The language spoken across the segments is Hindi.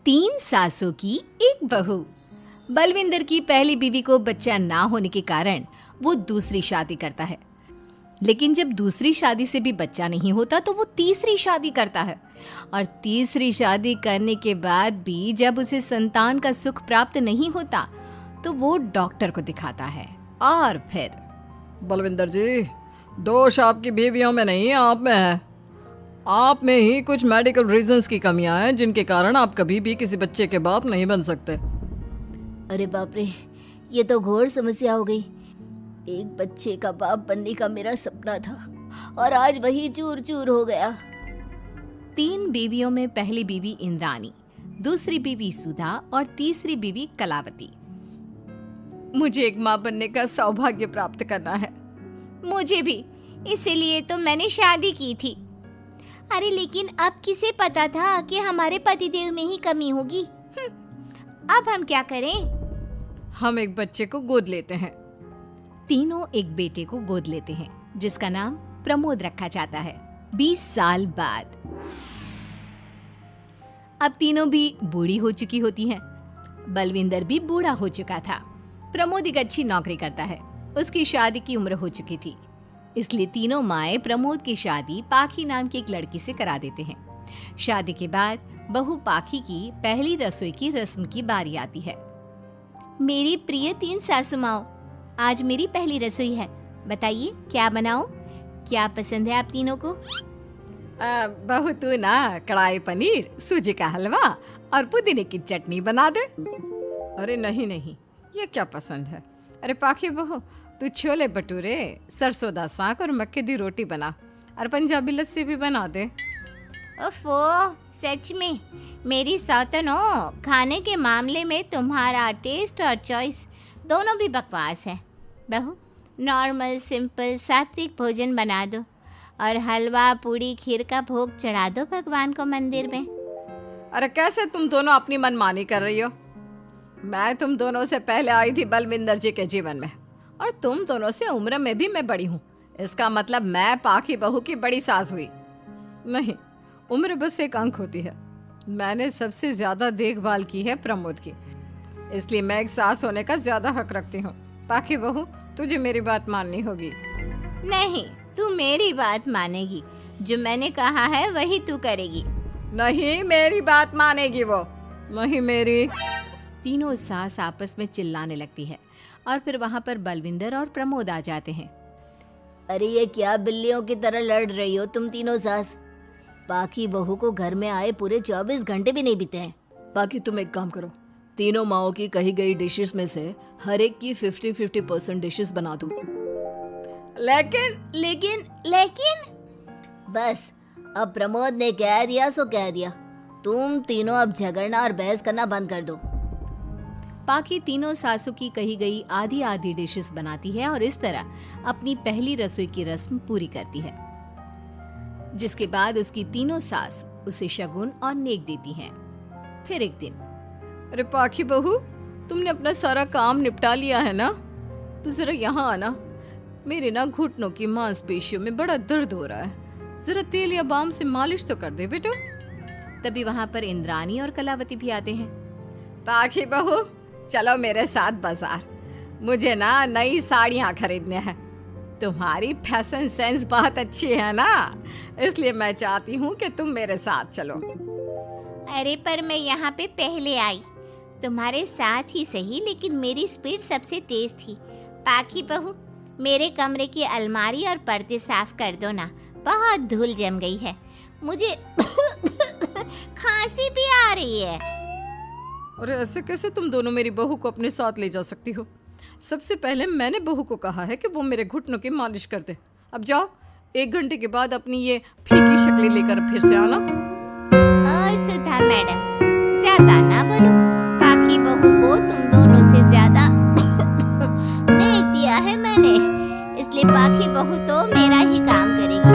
तीन सासों की एक बहू। बलविंदर की पहली बीवी को बच्चा ना होने के कारण वो दूसरी शादी करता है, लेकिन जब दूसरी शादी से भी बच्चा नहीं होता तो वो तीसरी शादी करता है, और तीसरी शादी करने के बाद भी जब उसे संतान का सुख प्राप्त नहीं होता तो वो डॉक्टर को दिखाता है। और फिर बलविंदर जी, दोष आपकी बीवियों में नहीं, आप में है। आप में ही कुछ मेडिकल रीजंस की कमियां हैं जिनके कारण आप कभी भी किसी बच्चे के बाप नहीं बन सकते। अरे बाप रे, ये तो घोर समस्या हो गई। एक बच्चे का बाप बनने का मेरा सपना था और आज वही चूर चूर हो गया। तीन बीवियों में पहली बीवी इंद्राणी, दूसरी बीवी सुधा और तीसरी बीवी कलावती। मुझे एक माँ बनने का सौभाग्य प्राप्त करना है। मुझे भी, इसीलिए तो मैंने शादी की थी। अरे लेकिन अब किसे पता था कि हमारे पतिदेव में ही कमी होगी। अब हम क्या करें? हम एक बच्चे को गोद लेते हैं। तीनों एक बेटे को गोद लेते हैं जिसका नाम प्रमोद रखा जाता है। 20 साल बाद अब तीनों भी बूढ़ी हो चुकी होती हैं। बलविंदर भी बूढ़ा हो चुका था। प्रमोद एक अच्छी नौकरी करता है। उसकी शादी की उम्र हो चुकी थी, इसलिए तीनों माएं प्रमोद की शादी पाखी नाम की एक लड़की से करा देते हैं। शादी के बाद बहू पाखी की पहली रसोई की रस्म की बारी आती है। मेरी प्रिय तीन सासू माओ, आज मेरी पहली रसोई है। बताइए क्या बनाऊं? क्या पसंद है आप तीनों को? बहू तू ना कढ़ाई पनीर, सूजी का हलवा और पुदीने की चटनी बना दे। अरे नहीं नहीं, ये क्या पसंद है। अरे पाखी बहू, तू छोले भटूरे, सरसों दा साग और मक्के दी रोटी बना और पंजाबी लस्सी भी बना दे। ओफो, सच में मेरी सौतन हो, खाने के मामले में तुम्हारा टेस्ट और चॉइस दोनों भी बकवास है। बहू, नॉर्मल सिंपल सात्विक भोजन बना दो और हलवा पूड़ी खीर का भोग चढ़ा दो भगवान को मंदिर में। अरे कैसे तुम दोनों अपनी मनमानी कर रही हो? मैं तुम दोनों से पहले आई थी बलविंदर जी के जीवन में, और तुम दोनों से उम्र में भी मैं बड़ी हूँ। इसका मतलब मैं पाखी बहू की बड़ी सास हुई नहीं। उम्र बस एक अंक होती है। मैंने सबसे ज्यादा देखभाल की है प्रमोद की, इसलिए मैं एक सास होने का ज्यादा हक रखती हूँ। पाखी बहू, तुझे मेरी बात माननी होगी। नहीं, तू मेरी बात मानेगी। जो मैंने कहा है वही तू करेगी। नहीं, मेरी बात मानेगी वो। नहीं मेरी। तीनों सास आपस में चिल्लाने लगती है और फिर वहां पर बलविंदर और प्रमोद आ जाते हैं। अरे ये क्या बिल्लियों की तरह लड़ रही हो तुम तीनों सास? पाखी बहू को घर में आए पूरे 24 घंटे भी नहीं बीते हैं। बाकी तुम एक काम करो, तीनों माओं की कही गई डिशेस में से हर एक की 50-50% डिशेस बना दो। लेकिन बस, अब प्रमोद ने कह दिया सो कह दिया। तुम तीनों अब झगड़ना और बहस करना बंद कर दो। पाखी तीनों सासों की कही गई आधी आधी डिशेस बनाती है और इस तरह अपनी पहली रसोई की रस्म पूरी करती है, जिसके बाद उसकी तीनों सास उसे शगुन और नेक देती हैं। फिर एक दिन, अरे पाखी बहू, तुमने अपना सारा काम निपटा लिया है ना? तो जरा यहाँ आना। मेरे ना घुटनों की मांसपेशियों में बड़ा दर्द हो रहा है। जरा तेल या बाम से मालिश तो कर दे बेटा। तभी वहां पर इंद्राणी और कलावती भी आते हैं। पाखी बहू, चलो मेरे साथ बाजार। मुझे ना नई साड़ियाँ खरीदने हैं। तुम्हारी फैशन सेंस बहुत अच्छी है ना, इसलिए मैं चाहती हूँ कि तुम मेरे साथ चलो। अरे पर मैं यहाँ पे पहले आई, तुम्हारे साथ ही सही, लेकिन मेरी स्पीड सबसे तेज थी। पाखी बहू, मेरे कमरे की अलमारी और पर्दे साफ कर दो ना, बहुत धूल जम गई है। मुझे खांसी भी आ रही है। अरे ऐसे कैसे तुम दोनों मेरी बहू को अपने साथ ले जा सकती हो? सबसे पहले मैंने बहू को कहा है कि वो मेरे घुटनों की मालिश कर दे। अब जाओ, 1 घंटे के बाद अपनी ये फीकी शक्लें लेकर फिर से आना। सुधा मैडम, ज्यादा ना बोलो। पाखी बहू को तुम दोनों से ज्यादा देख दिया है मैंने, इसलिए पाखी बहू तो मेरा ही काम करेगी।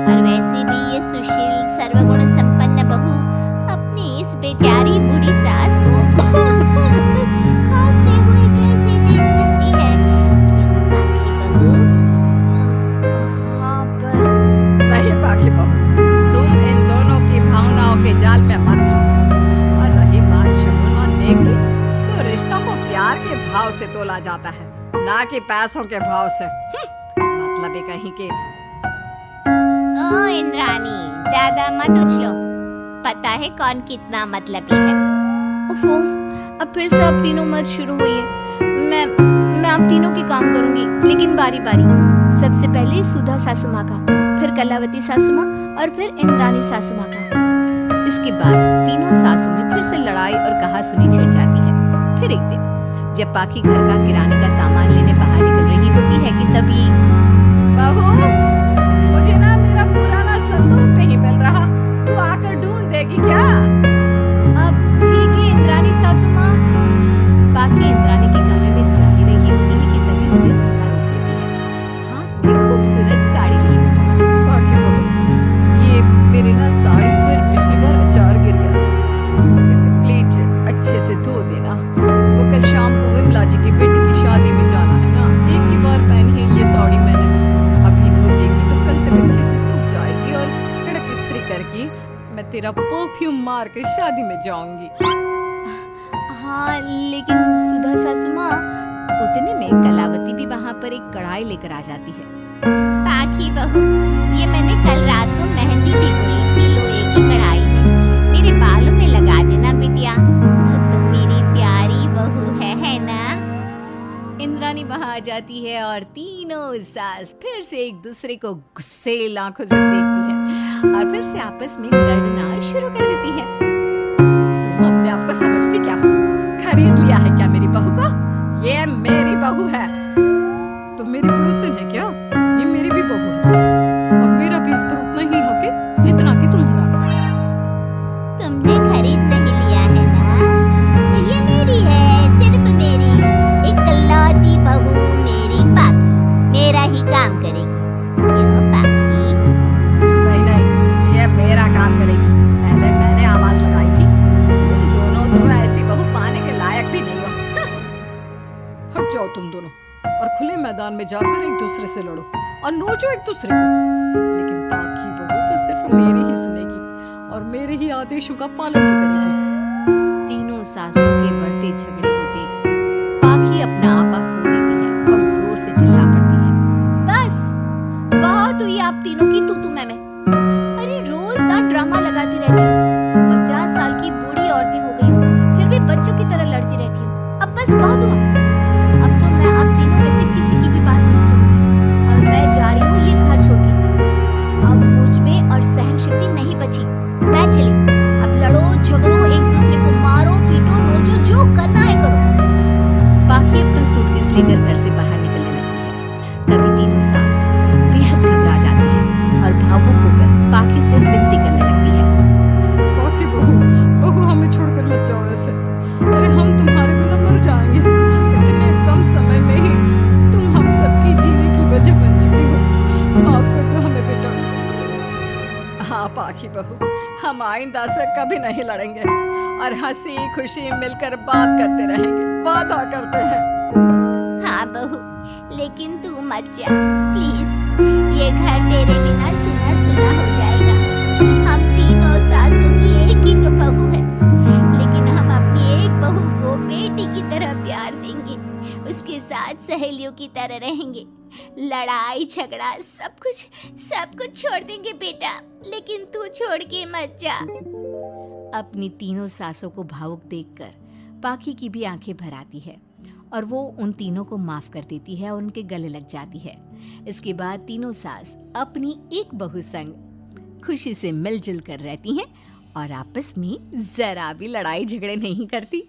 और वैसे भी ये सुशील सर्वगुण संपन्न बहू अपनी इस बेचारी बूढ़ी सास को हंसते हुए कैसे देख सकती है? क्यों पाखी बहू? हाँ पर नहीं पाखी बहू, तुम इन दोनों की भावनाओं के जाल में मत फंसो। और रही बात से तोला जाता है, ना कि पैसों के भाव से। मतलब है कहीं के। ओ इंद्राणी, ज्यादा मत उछलो, पता है कौन कितना मतलबी है। ओफो, अब फिर से आप तीनों मत शुरू हुई। मैं आप तीनों के काम करूंगी, लेकिन बारी बारी। सबसे पहले सुधा सासू माँ का, फिर कलावती सासू माँ और फिर इंद्राणी सासू माँ का। इसके बाद तीनों सासू में फिर से लड़ाई और कहासुनी छिड़ जाती है। फिर एक दिन जब पाखी घर का किराने का सामान लेने बाहर निकल रही होती है कि तभी बहू, मुझे ना मेरा पुराना संदूक नहीं मिल रहा, तू आकर ढूंढ देगी क्या? अब ठीक है इंद्राणी सासू माँ। पाखी इंद्राणी के कमरे में जा ही रही होती है कि तभी उसे सुधा रोक लेती है, हाथ में खूबसूरत साड़ी लिए। पाखी बहू, ये मेरी ना साड़ी पर पिछली बार अचार गिर गया था, इसे प्लीज अच्छे से धो देना। वो कल शाम को विमला जी की बेटी की शादी में जाना है ना, एक ही बार पहनी है ये साड़ी मैंने, अभी धो देगी तो कल तक अच्छे से सूख जाएगी और कड़क इस्त्री करके मैं तेरा परफ्यूम मार कर शादी में जाऊंगी। हाँ, लेकिन सुधा सासू माँ, उतने में कलावती भी वहाँ पर एक कढ़ाई लेकर आ जाती है। पाखी बहू, ये मैंने कल रात को मेहंदी भिगोई थी लोहे की कढ़ाई में, मेरे बालों में लगा देना बिटिया, तो तुम मेरी प्यारी बहू है ना? इंद्राणी वहाँ आ जाती है और तीनों सास फिर से एक दूसरे को गुस्सेल आंखों से देखती है और फिर से आपस में लड़ना शुरू कर देती है। तुम अपने आप को समझती क्या हो? खरीद लिया है क्या मेरी बहू को? ये मेरी बहू है। तुम मेरी पड़ोसन है क्या? ये मेरी भी बहू है और मेरा भी इस पर उतना ही हक है जितना कि तुम्हारा। तुमने खरीद नहीं लिया है ना? ये मेरी है, सिर्फ मेरी, इकलौती बहू मेरी पाखी, मेरा ही काम करेगी। क्यों पाखी? नहीं, ये मेरा काम करेगी। पहले मैंने आवाज लगाई थी, तुम दोनों तो ऐसी बहू पाने के लायक भी नहीं हो। हट जाओ तुम दोनों और खुले मैदान में जाकर एक दूसरे से लड़ो और नोचो एक दूसरे को। लेकिन पाखी बहू तो सिर्फ मेरी ही सुनेगी और मेरे ही आदेशों का पालन भी करेगी। तीनों सासों के बढ़ते झगड़े को देख पाखी अपना आपा खो देती है और जोर से चिल्ला पड़ती है। बस बहुत हुई आप तीनों की तू मैं। अरे रोज ना ड्रामा लगाती रहती हूँ, 50 साल की बूढ़ी औरतें हो गई हूँ, फिर भी बच्चों की तरह लड़ती रहती हूँ। अब बस बहुत हुआ, अब तो मैं आप तीनों में से किसी की भी बात नहीं सुनूंगी और मैं जा रही हूँ ये घर छोड़ के। अब मुझ में और सहन शक्ति नहीं बची, मैं चली। अब लड़ो झगड़ो, एक दूसरे को मारो पीटो नोचो, जो करना है करो। पाखी अपना सूटकेस लेकर घर से बाहर निकलने लगती है। तभी तीनों सास बेहद घबरा जाती है और भावुक होकर पाखी से विनती करने लगती है। पाखी बहू हमें छोड़कर मत जाओ ऐसे। अरे हम तुम्हारे बिना मर जाएंगे। इतने कम समय में ही तुम हम सबकी जीने की वजह बन चुकी हो। माफ कर दो हमें बेटा। हाँ पाखी बहू, हम आइंदा से कभी नहीं लड़ेंगे और हंसी खुशी मिलकर बात करते रहेंगे, वादा करते हैं। हाँ बहू, लेकिन तू मत जा प्लीज, ये घर तेरे बिना सुना सुना हो जाएगा। हम तीनों सासू की एक ही तो बहू है, लेकिन हम अपनी एक बहू को बेटी की तरह प्यार देंगे, उसके साथ सहेलियों की तरह रहेंगे। लड़ाई झगड़ा सब कुछ छोड़ देंगे बेटा, लेकिन तू छोड़ के मत जा। अपनी तीनों सासों को भावुक देखकर पाखी की भी आंखें भर आती है और वो उन तीनों को माफ कर देती है और उनके गले लग जाती है। इसके बाद तीनों सास अपनी एक बहू संग खुशी से मिलजुल कर रहती हैं और आपस में जरा भी लड़ाई झगड़े नहीं करती।